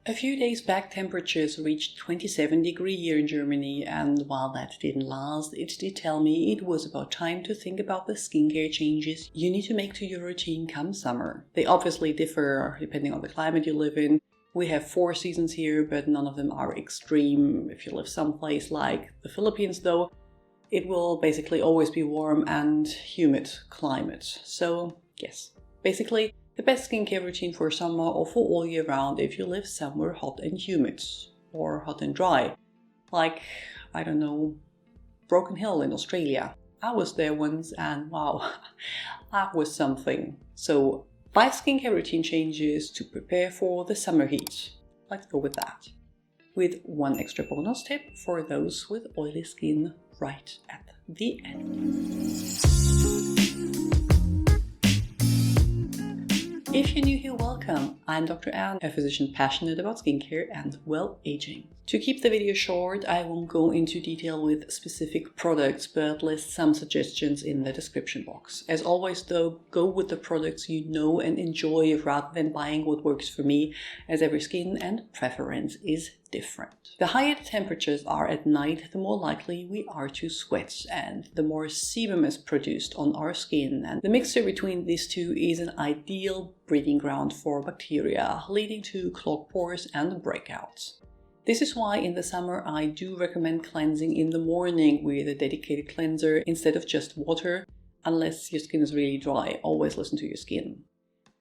A few days back, temperatures reached 27 degrees here in Germany, and while that didn't last, it did tell me it was about time to think about the skincare changes you need to make to your routine come summer. They obviously differ depending on the climate you live in. We have 4 seasons here, but none of them are extreme. If you live someplace like the Philippines though, it will basically always be warm and humid climate. So yes, basically the best skincare routine for summer or for all year round if you live somewhere hot and humid or hot and dry. Like, I don't know, Broken Hill in Australia. I was there once and wow, that was something. So 5 skincare routine changes to prepare for the summer heat. Let's go with that. With one extra bonus tip for those with oily skin right at the end. If you're new here, welcome. I'm Dr. Anne, a physician passionate about skincare and well-aging. To keep the video short, I won't go into detail with specific products, but list some suggestions in the description box. As always though, go with the products you know and enjoy rather than buying what works for me, as every skin and preference is different. The higher the temperatures are at night, the more likely we are to sweat, and the more sebum is produced on our skin, and the mixture between these two is an ideal breeding ground for bacteria, leading to clogged pores and breakouts. This is why in the summer I do recommend cleansing in the morning with a dedicated cleanser instead of just water, unless your skin is really dry. Always listen to your skin.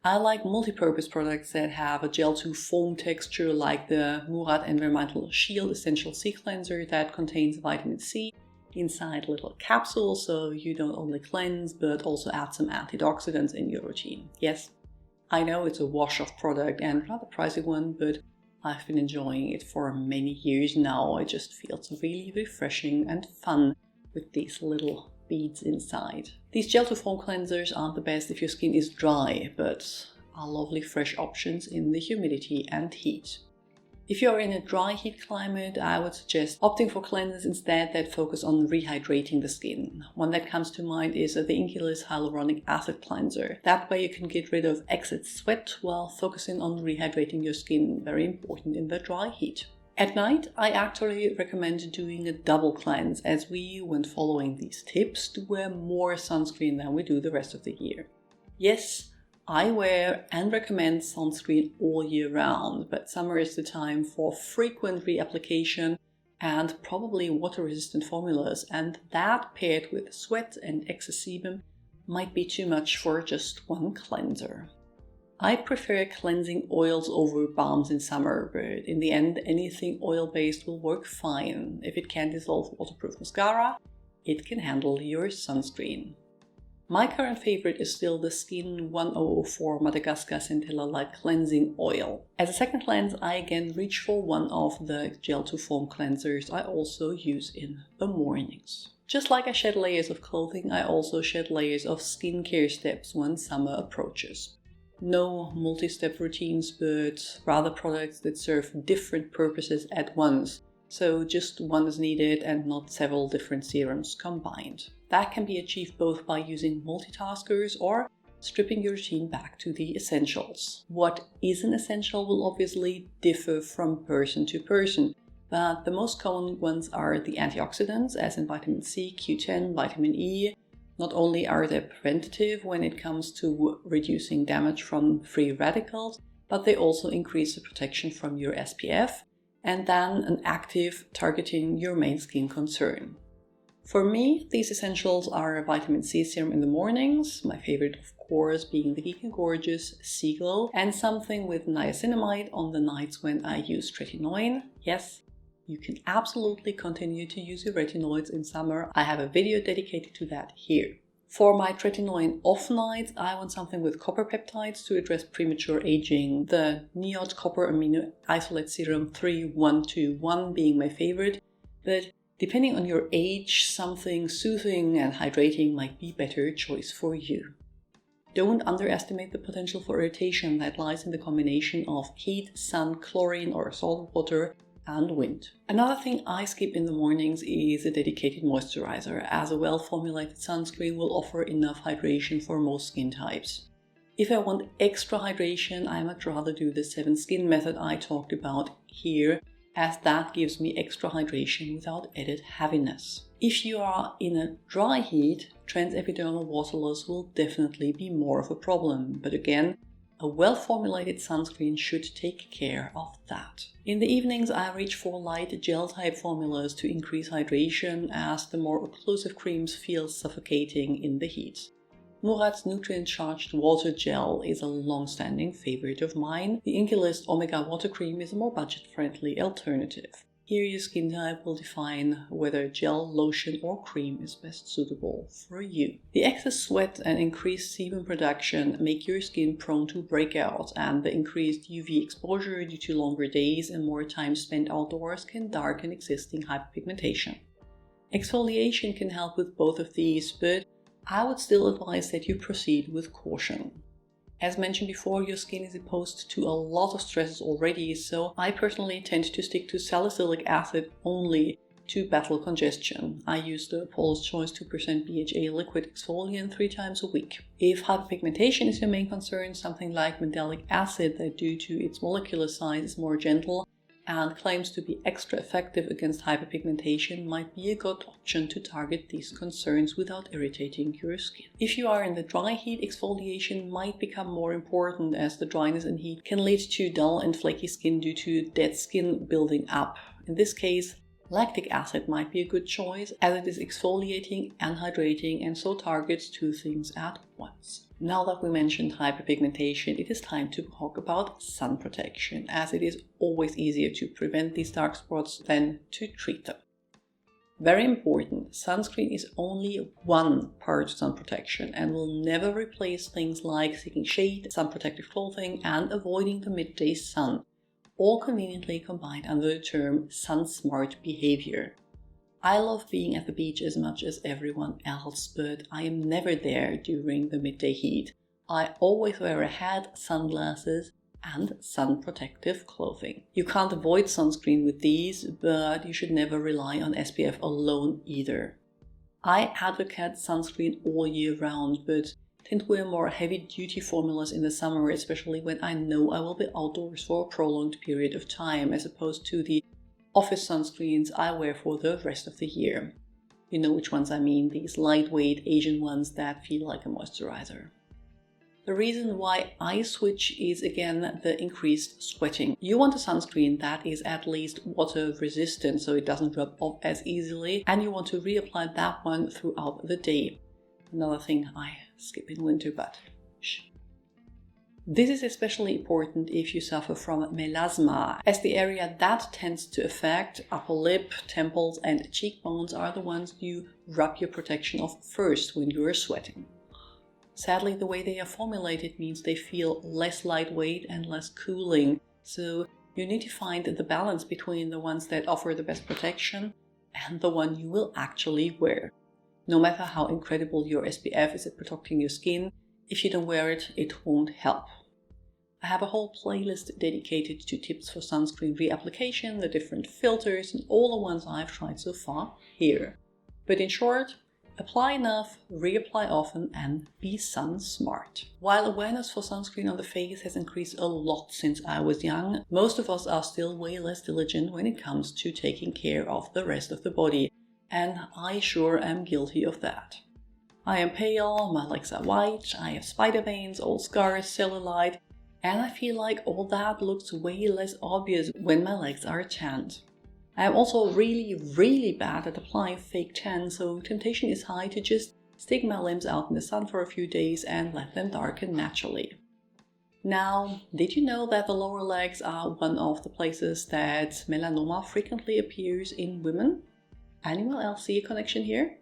I like multi-purpose products that have a gel-to-foam texture, like the Murad Environmental Shield Essential C Cleanser that contains vitamin C inside little capsules, so you don't only cleanse but also add some antioxidants in your routine. Yes, I know it's a wash-off product and a rather pricey one, but I've been enjoying it for many years now. It just feels really refreshing and fun with these little beads inside. These gel-to-foam cleansers aren't the best if your skin is dry, but are lovely fresh options in the humidity and heat. If you're in a dry heat climate, I would suggest opting for cleansers instead that focus on rehydrating the skin. One that comes to mind is the Inkey List Hyaluronic Acid Cleanser. That way you can get rid of excess sweat while focusing on rehydrating your skin, very important in the dry heat. At night, I actually recommend doing a double cleanse, as we, when following these tips, do wear more sunscreen than we do the rest of the year. Yes, I wear and recommend sunscreen all year round, but summer is the time for frequent reapplication and probably water-resistant formulas, and that paired with sweat and excess sebum might be too much for just one cleanser. I prefer cleansing oils over balms in summer, but in the end anything oil-based will work fine. If it can dissolve waterproof mascara, it can handle your sunscreen. My current favorite is still the Skin 1004 Madagascar Centella Light Cleansing Oil. As a second cleanse, I again reach for one of the gel-to-foam cleansers I also use in the mornings. Just like I shed layers of clothing, I also shed layers of skincare steps when summer approaches. No multi-step routines, but rather products that serve different purposes at once. So just one is needed and not several different serums combined. That can be achieved both by using multitaskers or stripping your routine back to the essentials. What is an essential will obviously differ from person to person, but the most common ones are the antioxidants, as in vitamin C, Q10, vitamin E. Not only are they preventative when it comes to reducing damage from free radicals, but they also increase the protection from your SPF, and then an active targeting your main skin concern. For me, these essentials are vitamin C serum in the mornings, my favorite of course being the Geek Gorgeous Sea Glow, and something with niacinamide on the nights when I use tretinoin. Yes, you can absolutely continue to use your retinoids in summer. I have a video dedicated to that here. For my tretinoin off nights, I want something with copper peptides to address premature aging. The NIOD Copper Amino Isolate Serum 3121 being my favorite, but depending on your age, something soothing and hydrating might be a better choice for you. Don't underestimate the potential for irritation that lies in the combination of heat, sun, chlorine or salt water, and wind. Another thing I skip in the mornings is a dedicated moisturizer, as a well-formulated sunscreen will offer enough hydration for most skin types. If I want extra hydration, I might rather do the 7 skin method I talked about here, as that gives me extra hydration without added heaviness. If you are in a dry heat, transepidermal water loss will definitely be more of a problem, but again, a well-formulated sunscreen should take care of that. In the evenings, I reach for light gel-type formulas to increase hydration, as the more occlusive creams feel suffocating in the heat. Murad's nutrient-charged water gel is a long-standing favorite of mine. The Inkey List Omega Water Cream is a more budget-friendly alternative. Here your skin type will define whether gel, lotion or cream is best suitable for you. The excess sweat and increased sebum production make your skin prone to breakouts, and the increased UV exposure due to longer days and more time spent outdoors can darken existing hyperpigmentation. Exfoliation can help with both of these, but I would still advise that you proceed with caution. As mentioned before, your skin is exposed to a lot of stresses already, so I personally tend to stick to salicylic acid only to battle congestion. I use the Paula's Choice 2% BHA liquid exfoliant 3 times a week. If hyperpigmentation is your main concern, something like mandelic acid that due to its molecular size is more gentle and claims to be extra effective against hyperpigmentation might be a good option to target these concerns without irritating your skin. If you are in the dry heat, exfoliation might become more important, as the dryness and heat can lead to dull and flaky skin due to dead skin building up. In this case, lactic acid might be a good choice, as it is exfoliating and hydrating and so targets 2 things at once. Now that we mentioned hyperpigmentation, it is time to talk about sun protection, as it is always easier to prevent these dark spots than to treat them. Very important, sunscreen is only one part of sun protection and will never replace things like seeking shade, sun protective clothing and avoiding the midday sun, all conveniently combined under the term sun smart behavior. I love being at the beach as much as everyone else, but I am never there during the midday heat. I always wear a hat, sunglasses and sun protective clothing. You can't avoid sunscreen with these, but you should never rely on SPF alone either. I advocate sunscreen all year round, but tend to wear more heavy-duty formulas in the summer, especially when I know I will be outdoors for a prolonged period of time, as opposed to the office sunscreens I wear for the rest of the year. You know which ones I mean, these lightweight Asian ones that feel like a moisturizer. The reason why I switch is again the increased sweating. You want a sunscreen that is at least water resistant so it doesn't rub off as easily, and you want to reapply that one throughout the day. Another thing I skip in winter, but shh. This is especially important if you suffer from melasma, as the area that tends to affect upper lip, temples and cheekbones are the ones you rub your protection off first when you are sweating. Sadly, the way they are formulated means they feel less lightweight and less cooling, so you need to find the balance between the ones that offer the best protection and the one you will actually wear. No matter how incredible your SPF is at protecting your skin, if you don't wear it, it won't help. I have a whole playlist dedicated to tips for sunscreen reapplication, the different filters and all the ones I've tried so far here. But in short, apply enough, reapply often and be sun smart. While awareness for sunscreen on the face has increased a lot since I was young, most of us are still way less diligent when it comes to taking care of the rest of the body, and I sure am guilty of that. I am pale, my legs are white, I have spider veins, old scars, cellulite, and I feel like all that looks way less obvious when my legs are tanned. I am also really bad at applying fake tan, so temptation is high to just stick my limbs out in the sun for a few days and let them darken naturally. Now, did you know that the lower legs are one of the places that melanoma frequently appears in women? Anyone else see a connection here?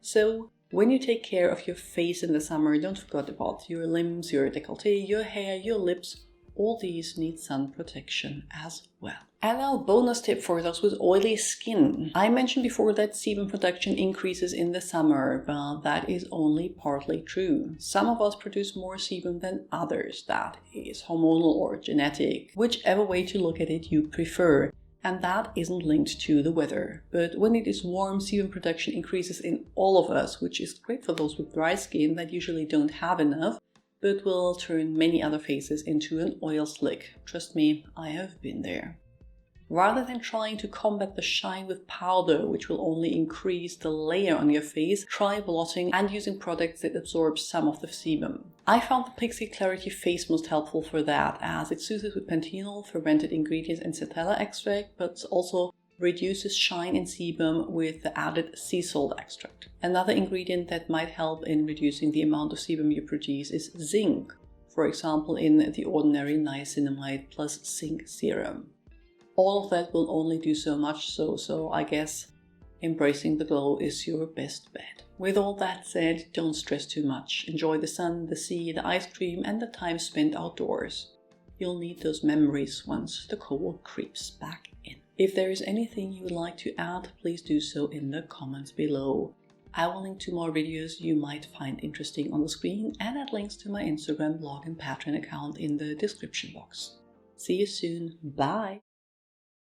So, when you take care of your face in the summer, don't forget about your limbs, your décolleté, your hair, your lips. All these need sun protection as well. And now, bonus tip for those with oily skin. I mentioned before that sebum production increases in the summer, but that is only partly true. Some of us produce more sebum than others. That is hormonal or genetic, whichever way to look at it you prefer. And that isn't linked to the weather. But when it is warm, sebum production increases in all of us, which is great for those with dry skin that usually don't have enough, but will turn many other faces into an oil slick. Trust me, I have been there. Rather than trying to combat the shine with powder, which will only increase the layer on your face, try blotting and using products that absorb some of the sebum. I found the Pixi Clarity Face most helpful for that, as it soothes with panthenol, fermented ingredients and centella extract, but also reduces shine and sebum with the added sea salt extract. Another ingredient that might help in reducing the amount of sebum you produce is zinc, for example in the ordinary niacinamide plus zinc serum. All of that will only do so much, so I guess embracing the glow is your best bet. With all that said, don't stress too much. Enjoy the sun, the sea, the ice cream and the time spent outdoors. You'll need those memories once the cold creeps back in. If there is anything you would like to add, please do so in the comments below. I will link to more videos you might find interesting on the screen and add links to my Instagram, blog and Patreon account in the description box. See you soon. Bye!